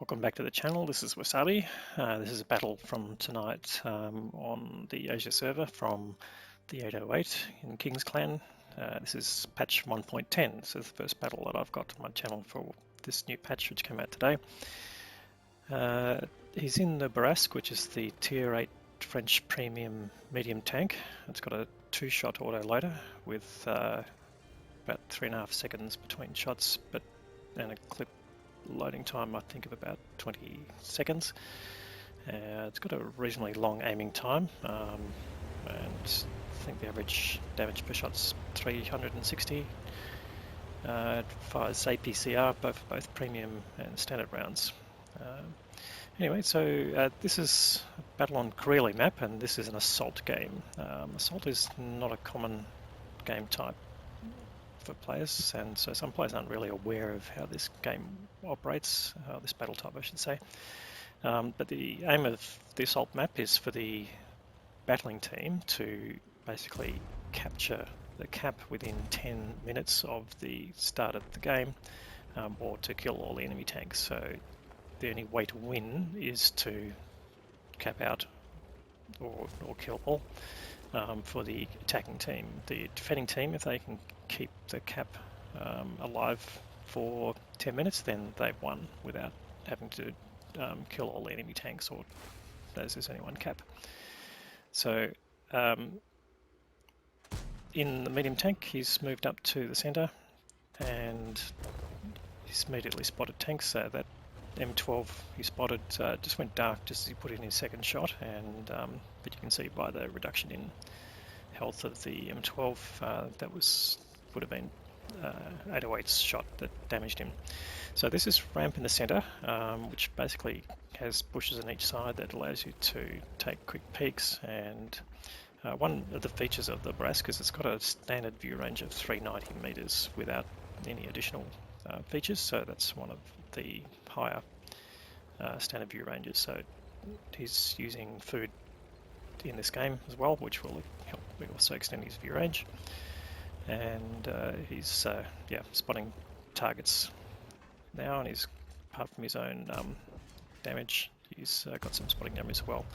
Welcome back to the channel. This is Wasabi. This is a battle from tonight on the Asia server from the 808 in King's Clan. This is patch 1.10. So it's the first battle that I've got on my channel for this new patch which came out today. He's in the Bourrasque, which is the tier 8 French premium medium tank. It's got a 2-shot autoloader with about 3.5 seconds between shots, and a clip loading time I think of about 20 seconds. It's got a reasonably long aiming time, and I think the average damage per shot's 360. It fires APCR, both premium and standard rounds. Anyway, so this is a battle on Karelia map, and this is an assault game. Assault is not a common game type for players, and so some players aren't really aware of how this game operates, this battle type I should say. But the aim of the assault map is for the battling team to basically capture the cap within 10 minutes of the start of the game, or to kill all the enemy tanks. So the only way to win is to cap out or kill all. For the attacking team. The defending team, if they can keep the cap alive for 10 minutes, then they've won without having to kill all the enemy tanks, or as there's only one cap. So in the medium tank, he's moved up to the center and he's immediately spotted tanks. So that M12 he spotted just went dark just as he put in his second shot, and but you can see by the reduction in health of the M12 that would have been 808's shot that damaged him. So this is ramp in the center, which basically has bushes on each side that allows you to take quick peeks, and one of the features of the Bourrasque is it's got a standard view range of 390 meters without any additional features, so that's one of the higher standard view ranges. So he's using food in this game as well, which will help also extend his view range, and he's spotting targets now, and he's, apart from his own damage, he's got some spotting damage as well.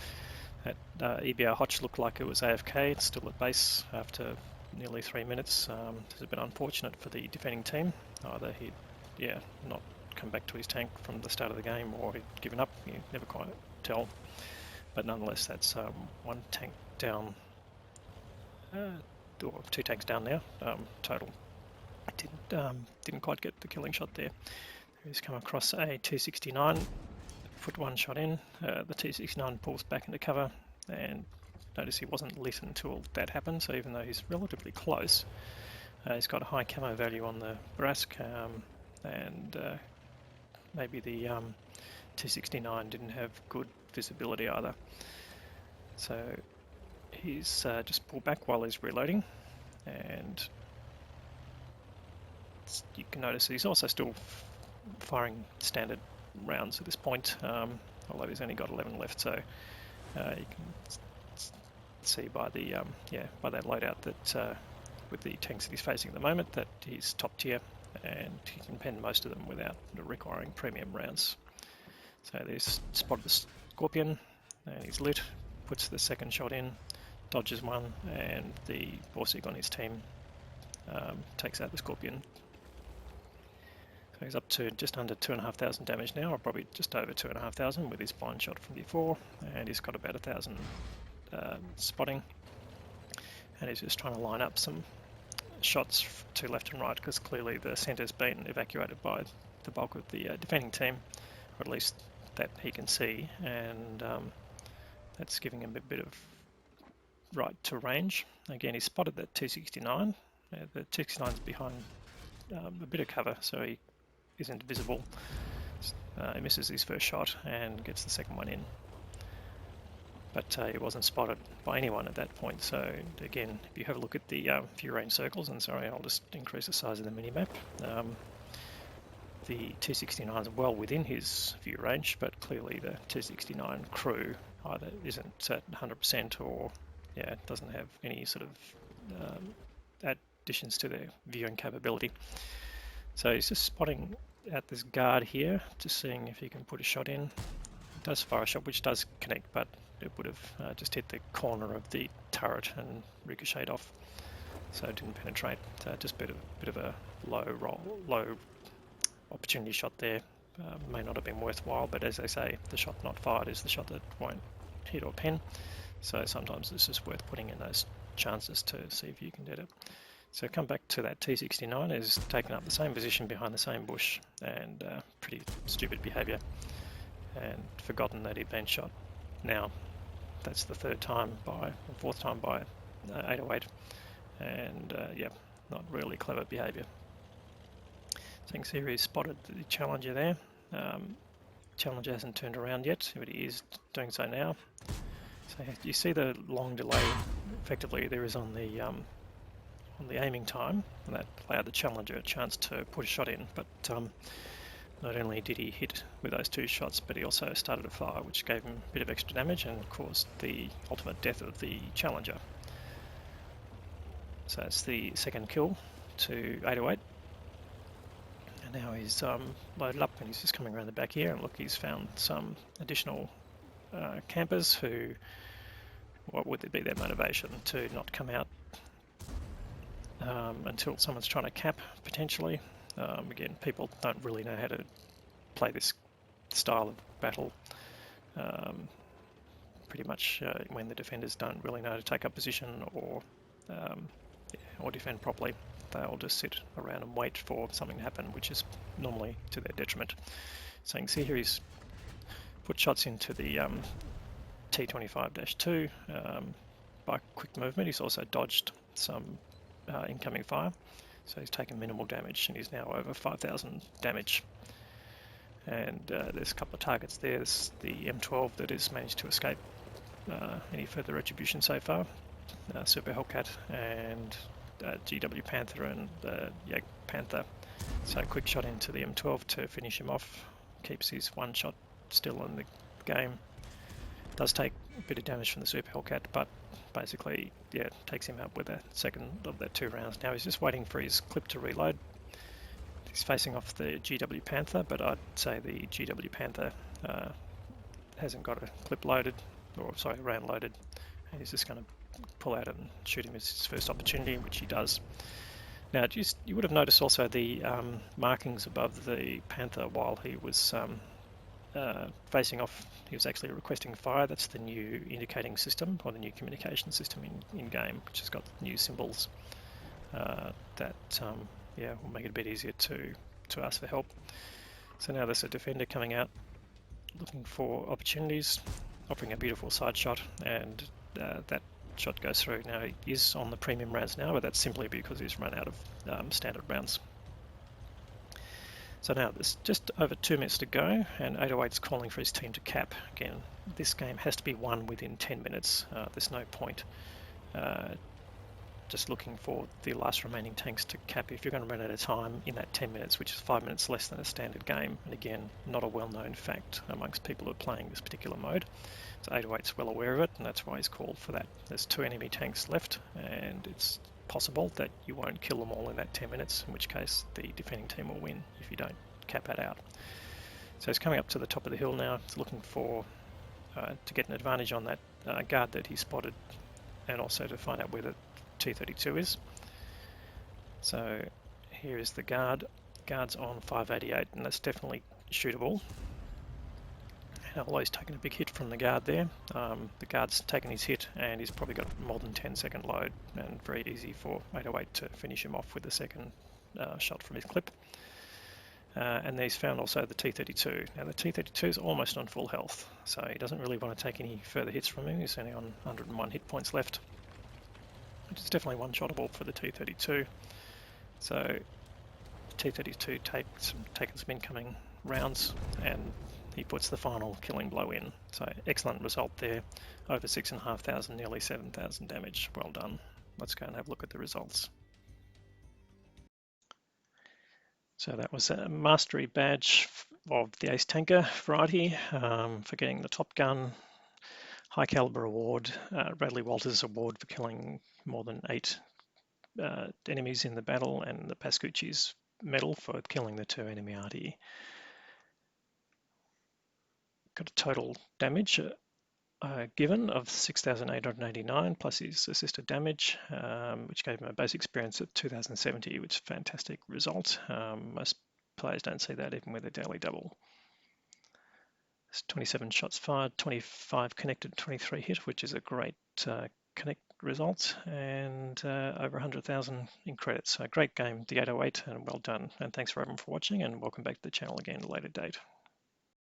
That EBR Hotch looked like it was AFK. It's still at base after nearly 3 minutes. This is a bit unfortunate for the defending team. Either he'd not come back to his tank from the start of the game, or he'd given up. You never quite tell. But nonetheless, that's one tank down, or 2 tanks down now total. Didn't quite get the killing shot there. He's come across a T69, put one shot in. The T69 pulls back into cover, and notice he wasn't lit until that happened. So even though he's relatively close, he's got a high camo value on the Bourrasque, and maybe the T69 didn't have good visibility either. So he's just pulled back while he's reloading, and you can notice he's also still firing standard rounds at this point, although he's only got 11 left. So you can see by the by that loadout that with the tanks that he's facing at the moment, that he's top tier, and he can pen most of them without requiring premium rounds. So there's spotted the Scorpion, and he's lit, puts the second shot in, dodges one, and the Bourrasque on his team takes out the Scorpion. So he's up to just under 2,500 damage now, or probably just over 2,500 with his blind shot from before, and he's got about 1,000 spotting, and he's just trying to line up some shots to left and right, because clearly the centre's been evacuated by the bulk of the defending team, or at least that he can see, and that's giving him a bit of right to range. Again, he spotted that T69. The T69's behind a bit of cover, so he isn't visible. He misses his first shot and gets the second one in, but he wasn't spotted by anyone at that point. So again, if you have a look at the view range circles, and sorry, I'll just increase the size of the mini-map. The T69 is well within his view range, but clearly the T69 crew either isn't at 100% or doesn't have any sort of additions to their viewing capability. So he's just spotting at this guard here, just seeing if he can put a shot in. It does fire a shot, which does connect, but it would have just hit the corner of the turret and ricocheted off, so it didn't penetrate. Just a bit of a low opportunity shot there. May not have been worthwhile, but as they say, the shot not fired is the shot that won't hit or pin. So sometimes it's just worth putting in those chances to see if you can get it. So come back to that T69, is taken up the same position behind the same bush, and pretty stupid behaviour, and forgotten that he'd been shot. Now that's the fourth time by 808, and yeah, not really clever behaviour. So you can see he's spotted the Challenger there. Challenger hasn't turned around yet, but he is doing so now. So you see the long delay effectively there is on the aiming time, and that allowed the Challenger a chance to put a shot in. But not only did he hit with those two shots, but he also started a fire, which gave him a bit of extra damage and caused the ultimate death of the Challenger. So it's the second kill to 808. And now he's loaded up, and he's just coming around the back here, and look, he's found some additional campers who, what would be their motivation to not come out until someone's trying to cap, potentially. Again, people don't really know how to play this style of battle. Pretty much when the defenders don't really know how to take up position or defend properly, they'll just sit around and wait for something to happen, which is normally to their detriment. So you can see here he's put shots into the T25-2 by quick movement. He's also dodged some incoming fire, so he's taken minimal damage, and he's now over 5,000 damage. And there's a couple of targets there. There's the M12 that has managed to escape any further retribution so far, Super Hellcat, and GW Panther and Yag Panther. So a quick shot into the M12 to finish him off, keeps his one shot still in the game. Does take a bit of damage from the Super Hellcat, but basically, yeah, takes him out with a second of their 2 rounds. Now he's just waiting for his clip to reload. He's facing off the GW Panther, but I'd say the GW Panther hasn't got a clip loaded, or sorry, round loaded, and he's just going to pull out and shoot him as his first opportunity, which he does. Now, you would have noticed also the markings above the Panther while he was facing off. He was actually requesting fire. That's the new indicating system, or the new communication system in game, which has got new symbols that yeah, will make it a bit easier to ask for help. So now there's a defender coming out looking for opportunities, offering a beautiful side shot, and that shot goes through. Now he is on the premium rounds now, but that's simply because he's run out of standard rounds. So now there's just over 2 minutes to go, and 808's calling for his team to cap. Again, this game has to be won within 10 minutes. There's no point just looking for the last remaining tanks to cap if you're going to run out of time in that 10 minutes, which is 5 minutes less than a standard game. And again, not a well-known fact amongst people who are playing this particular mode. So 808's well aware of it, and that's why he's called for that. There's 2 enemy tanks left, and it's possible that you won't kill them all in that 10 minutes, in which case the defending team will win if you don't cap that out. So he's coming up to the top of the hill now. He's looking for to get an advantage on that guard that he spotted, and also to find out where the T32 is. So here is the guard. Guard's on 588, and that's definitely shootable. Although he's taken a big hit from the guard there, the guard's taken his hit, and he's probably got more than 10-second load, and very easy for 808 to finish him off with the second shot from his clip. And he's found also the T32. Now the T32 is almost on full health, so he doesn't really want to take any further hits from him. He's only on 101 hit points left, which is definitely one-shottable for the T32. So the T32 taking some incoming rounds, and he puts the final killing blow in. So excellent result there, over 6,500, nearly 7,000 damage. Well done. Let's go and have a look at the results. So that was a mastery badge of the Ace Tanker variety for getting the Top Gun, High Caliber Award, Bradley Walters Award for killing more than 8 enemies in the battle, and the Pascucci's medal for killing the 2 enemy arty. Got a total damage given of 6,889 plus his assisted damage, which gave him a base experience of 2,070, which is a fantastic result. Most players don't see that even with a daily double. It's 27 shots fired, 25 connected, 23 hit, which is a great connect result, and over 100,000 in credits. So great game, The808, and well done. And thanks for everyone for watching, and welcome back to the channel again at a later date.